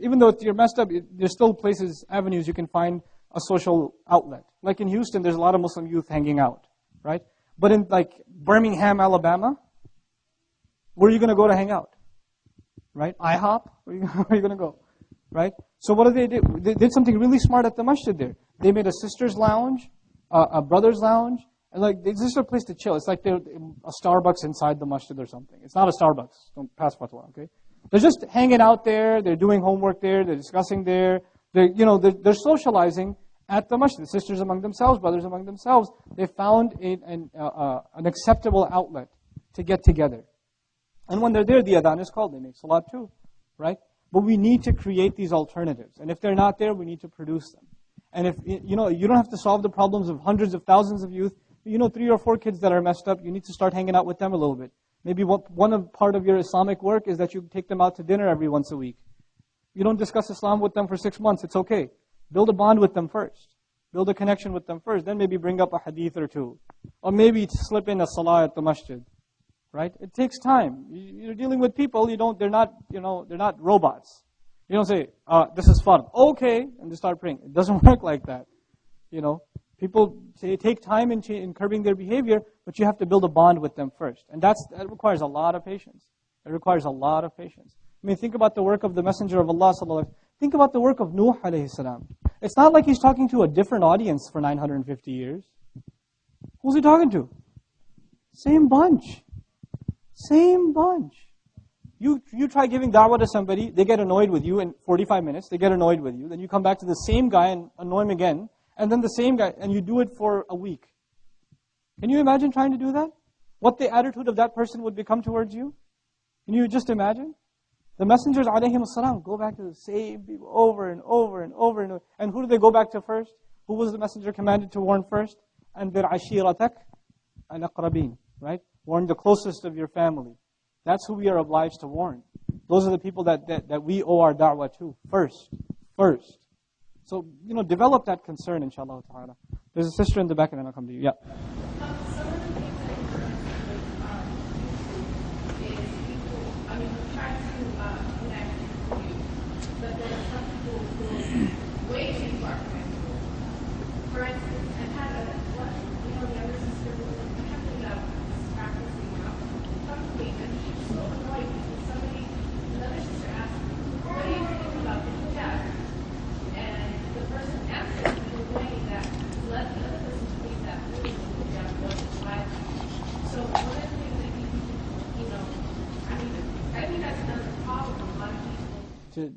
even though you're messed up, there's still places, avenues you can find a social outlet. Like in Houston, there's a lot of Muslim youth hanging out, right? But in Birmingham, Alabama, where are you going to go to hang out? Right? IHOP? Where are you going to go? Right? So what did they do? They did something really smart at the masjid there. They made a sister's lounge, a brother's lounge, and it's just a place to chill. It's like they're a Starbucks inside the masjid or something. It's not a Starbucks. Don't pass fatwa, okay? They're just hanging out there. They're doing homework there. They're discussing there. They're socializing at the masjid. The sisters among themselves, brothers among themselves. They found an acceptable outlet to get together. And when they're there, the adhan is called. They make salat too, right? But we need to create these alternatives. And if they're not there, we need to produce them. And if, you don't have to solve the problems of hundreds of thousands of youth. 3 or 4 kids that are messed up, you need to start hanging out with them a little bit. Maybe part of your Islamic work is that you take them out to dinner every once a week. You don't discuss Islam with them for 6 months, it's okay. Build a bond with them first. Build a connection with them first. Then maybe bring up a hadith or two. Or maybe slip in a salah at the masjid. Right? It takes time. You're dealing with people, they're not robots. You don't say, this is fun. Okay, and just start praying. It doesn't work like that. People take time in curbing their behavior, but you have to build a bond with them first. And that requires a lot of patience. It requires a lot of patience. Think about the work of the Messenger of Allah sallallahu alaihi wasallam. Think about the work of Nuh alayhi salam. It's not like he's talking to a different audience for 950 years. Who's he talking to? Same bunch. Same bunch. You try giving da'wah to somebody, they get annoyed with you in 45 minutes, they get annoyed with you, then you come back to the same guy and annoy him again, and then the same guy, and you do it for a week. Can you imagine trying to do that? What the attitude of that person would become towards you? Can you just imagine? The messengers, alayhim salam, go back to the same people over and over and over and over. And who do they go back to first? Who was the messenger commanded to warn first? Andir ashiratak al-aqrabin, right? Warn the closest of your family. That's who we are obliged to warn. Those are the people that we owe our da'wah to first. So, develop that concern, inshallah ta'ala. There's a sister in the back and then I'll come to you. Yeah. Some of the things that you is people, we try to connect with you, but there are some people who go way too far from it. For instance, I've had the other sister who was talking about practicing now, comes to me and she's so annoyed because another sister asked, what do you think about the hijab? And the person answered in a way that led the other person to think that really the hijab wasn't right. So one of the things that I think that's another problem. A lot of people.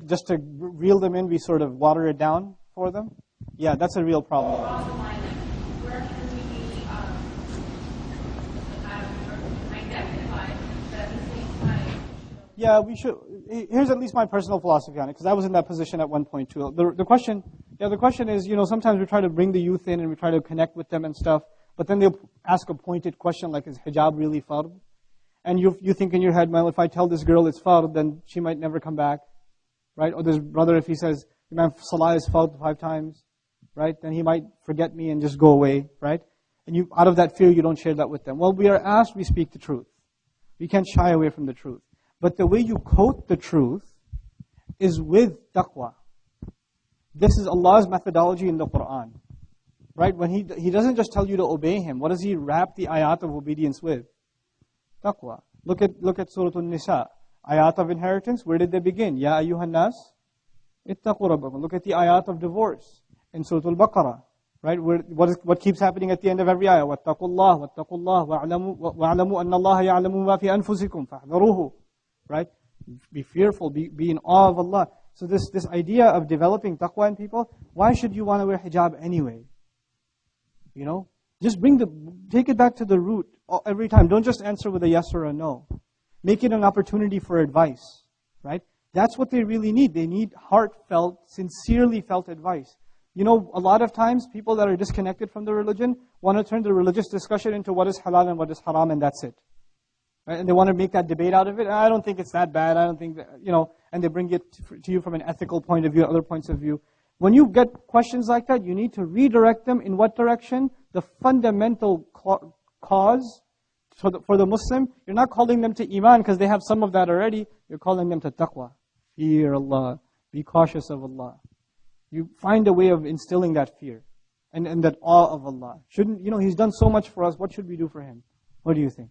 Just to reel them in, we sort of water it down for them. Yeah, that's a real problem. Where can we be identified that at the same time? Yeah, we should. Here's at least my personal philosophy on it, because I was in that position at one point too. The question is, sometimes we try to bring the youth in and we try to connect with them and stuff, but then they'll ask a pointed question like, is hijab really fard? And you think in your head, well, if I tell this girl it's fard, then she might never come back, right? Or this brother, if he says, Imam, salah is fard 5 times, right? Then he might forget me and just go away, right? And out of that fear, you don't share that with them. Well, we are asked, we speak the truth. We can't shy away from the truth. But the way you quote the truth is with taqwa. This is Allah's methodology in the Quran, right? When He doesn't just tell you to obey Him, what does He wrap the ayat of obedience with? Taqwa. Look at Surah An-Nisa. Ayat of inheritance, where did they begin? Ya ayyuhan nas, ittaqu rabbakum. Look at the ayat of divorce in Surah Al-Baqarah, right? What keeps happening at the end of every ayah? Wattaqullah, wa'alamu anna Allah ya'lamu ma fi anfusikum, fahdharuhu. Right? Be fearful, be in awe of Allah. So this idea of developing taqwa in people, why should you want to wear hijab anyway? Just take it back to the root every time. Don't just answer with a yes or a no. Make it an opportunity for advice, right? That's what they really need. They need heartfelt, sincerely felt advice. A lot of times people that are disconnected from the religion want to turn the religious discussion into what is halal and what is haram, and that's it. Right? And they want to make that debate out of it. I don't think it's that bad. I don't think that, and they bring it to you from an ethical point of view, other points of view. When you get questions like that, you need to redirect them in what direction? The fundamental cause for the Muslim, you're not calling them to Iman because they have some of that already. You're calling them to taqwa. Fear Allah. Be cautious of Allah. You find a way of instilling that fear and that awe of Allah. He's done so much for us. What should we do for Him? What do you think?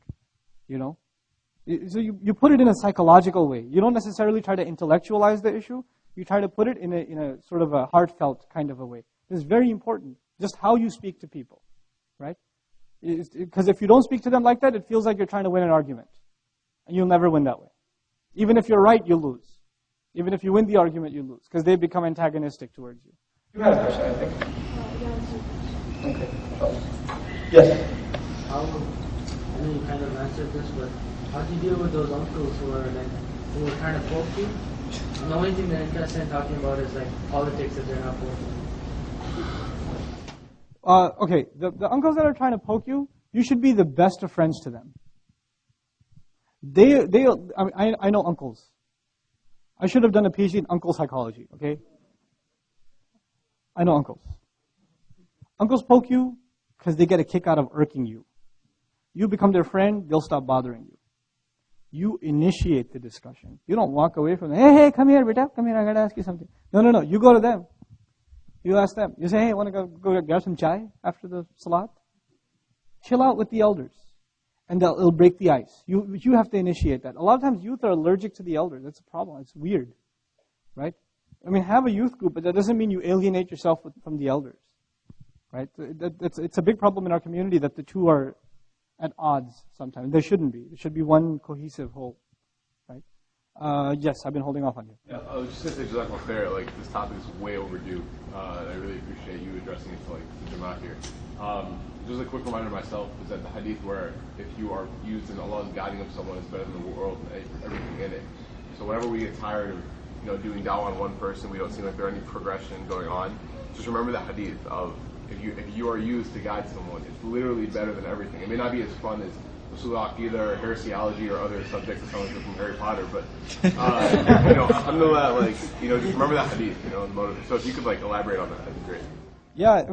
So you put it in a psychological way. You don't necessarily try to intellectualize the issue. You try to put it in a sort of a heartfelt kind of a way. It's very important, just how you speak to people, right? Because if you don't speak to them like that, it feels like you're trying to win an argument. And you'll never win that way. Even if you're right, you'll lose. Even if you win the argument, you lose. Because they become antagonistic towards you. You had a question, I think. Okay. Yes? I know you kind of answered this, but how do you deal with those uncles who are trying to poke you? And the only thing they're interested in talking about is politics that they're not poking. Okay, the uncles that are trying to poke you, you should be the best of friends to them. I know uncles. I should have done a PhD in uncle psychology, okay? I know uncles. Uncles poke you because they get a kick out of irking you. You become their friend, they'll stop bothering you. You initiate the discussion. You don't walk away from them. Hey, come here, beta. Come here, I got to ask you something. No. You go to them. You ask them. You say, hey, want to go grab some chai after the salat? Chill out with the elders. And it'll break the ice. You have to initiate that. A lot of times youth are allergic to the elders. That's a problem. It's weird. Right? Have a youth group, but that doesn't mean you alienate yourself from the elders. Right? It's a big problem in our community that the two are at odds sometimes. They shouldn't be. It should be one cohesive whole. Right? Yes, I've been holding off on you. Yeah, I was just going to say, Jazakallah khair, like, this topic is way overdue. I really appreciate you addressing it to, like, the Jama'at here. Just a quick reminder to myself is that the hadith where if you are used in Allah's guiding of someone is better than the world and everything in it. So whenever we get tired of, doing dawah on one person, we don't seem like there's any progression going on, just remember that hadith of if you are used to guide someone, it's literally better than everything. It may not be as fun as Usul al-Aqidah or heresiology or other subjects that someone from Harry Potter, but alhamdulillah, just remember that hadith, the motive. So if you could elaborate on that, that'd be great. Yeah,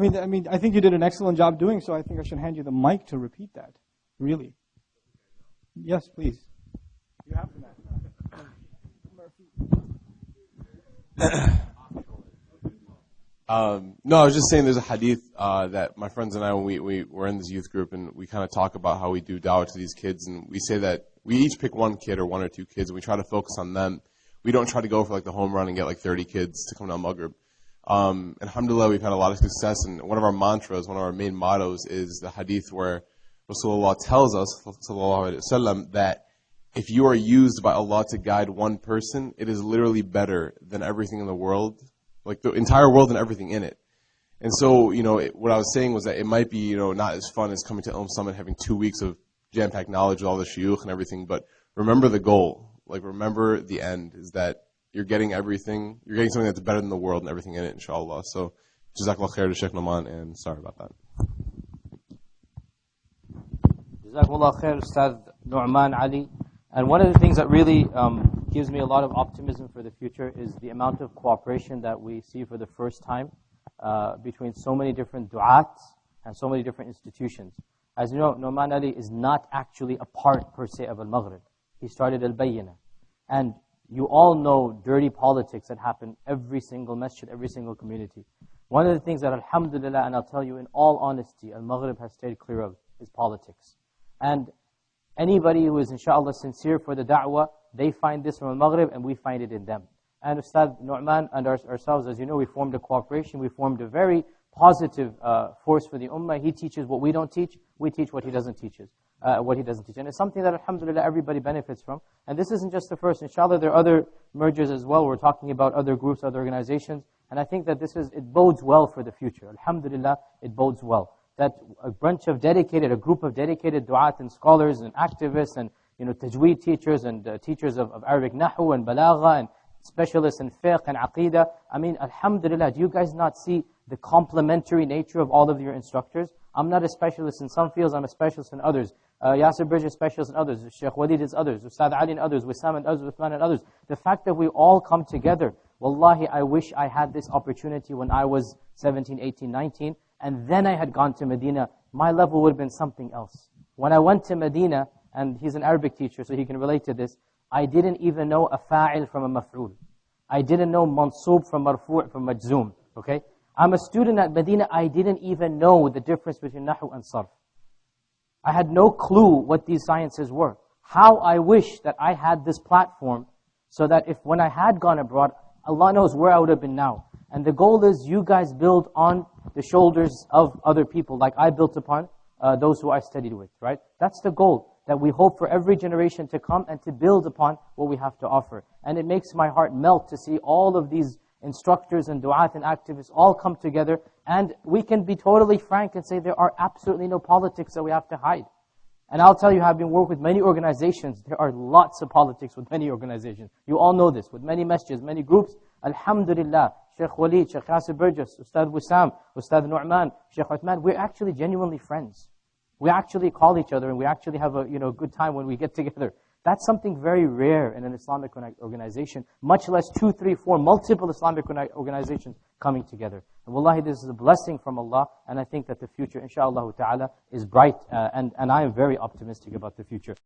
I think you did an excellent job doing so. I think I should hand you the mic to repeat that. Really. Yes, please. You have that. No, I was just saying there's a hadith that my friends and I, when we were in this youth group, and we kind of talk about how we do da'wah to these kids, and we say that we each pick one kid or one or two kids, and we try to focus on them. We don't try to go for the home run and get 30 kids to come to Al-Maghrib. Alhamdulillah, we've had a lot of success, and one of our mantras, one of our main mottos is the hadith where Rasulullah tells us, sallallahu alaihi wasallam, that if you are used by Allah to guide one person, it is literally better than everything in the world, like the entire world and everything in it. And so, what I was saying was that it might be, not as fun as coming to Ilm Summit, having 2 weeks of jam-packed knowledge with all the shuyukh and everything, but remember the goal. Remember the end is that you're getting everything, you're getting something that's better than the world and everything in it, inshallah. So, Jazakallah khair to Sheikh Nouman, and sorry about that. Jazakallah khair, Ustad Nouman Ali. And one of the things that really gives me a lot of optimism for the future is the amount of cooperation that we see for the first time between so many different du'at and so many different institutions. As you know, Nouman Ali is not actually a part per se of Al-Maghrib. He started Al-Bayyinah. And you all know dirty politics that happen every single masjid, every single community. One of the things that alhamdulillah, and I'll tell you in all honesty, Al-Maghrib has stayed clear of is politics. And anybody who is inshallah sincere for the da'wah, they find this from Al-Maghrib and we find it in them. And Ustad Nouman and ourselves, as you know, we formed a cooperation, we formed a very positive force for the ummah. He teaches what we don't teach, we teach what he doesn't teach. And it's something that alhamdulillah everybody benefits from. And this isn't just the first. Inshallah there are other mergers as well. We're talking about other groups, other organizations. And I think that it bodes well for the future. Alhamdulillah, it bodes well. That a group of dedicated du'at and scholars and activists and tajweed teachers and teachers of Arabic nahu and balagha and specialists in fiqh and aqidah. Alhamdulillah, do you guys not see the complementary nature of all of your instructors? I'm not a specialist in some fields, I'm a specialist in others. Yasir Bridge is specialist in others, Sheikh Walid is others, Ustad Ali and others, Wissam and others, Uthman and others. The fact that we all come together, wallahi, I wish I had this opportunity when I was 17, 18, 19, and then I had gone to Medina, my level would have been something else. When I went to Medina, and he's an Arabic teacher, so he can relate to this, I didn't even know a fa'il from a maf'ul. I didn't know mansub from marfu' from majzoom, okay? I'm a student at Medina, I didn't even know the difference between nahu and sarf. I had no clue what these sciences were. How I wish that I had this platform so that when I had gone abroad, Allah knows where I would have been now. And the goal is you guys build on the shoulders of other people like I built upon those who I studied with, right? That's the goal, that we hope for every generation to come and to build upon what we have to offer. And it makes my heart melt to see all of these instructors and du'at and activists all come together, and we can be totally frank and say there are absolutely no politics that we have to hide. And I'll tell you, I've been working with many organizations. There are lots of politics with many organizations. You all know this, with many masjids, many groups. Alhamdulillah, Sheikh Walid, Sheikh Yasir Burgess, Ustad Wissam, Ustad Nouman, Sheikh Uthman, we're actually genuinely friends. We actually call each other and we actually have a good time when we get together. That's something very rare in an Islamic organization, much less 2, 3, 4 multiple Islamic organizations coming together. And wallahi, this is a blessing from Allah, and I think that the future, inshallah ta'ala, is bright, and I am very optimistic about the future.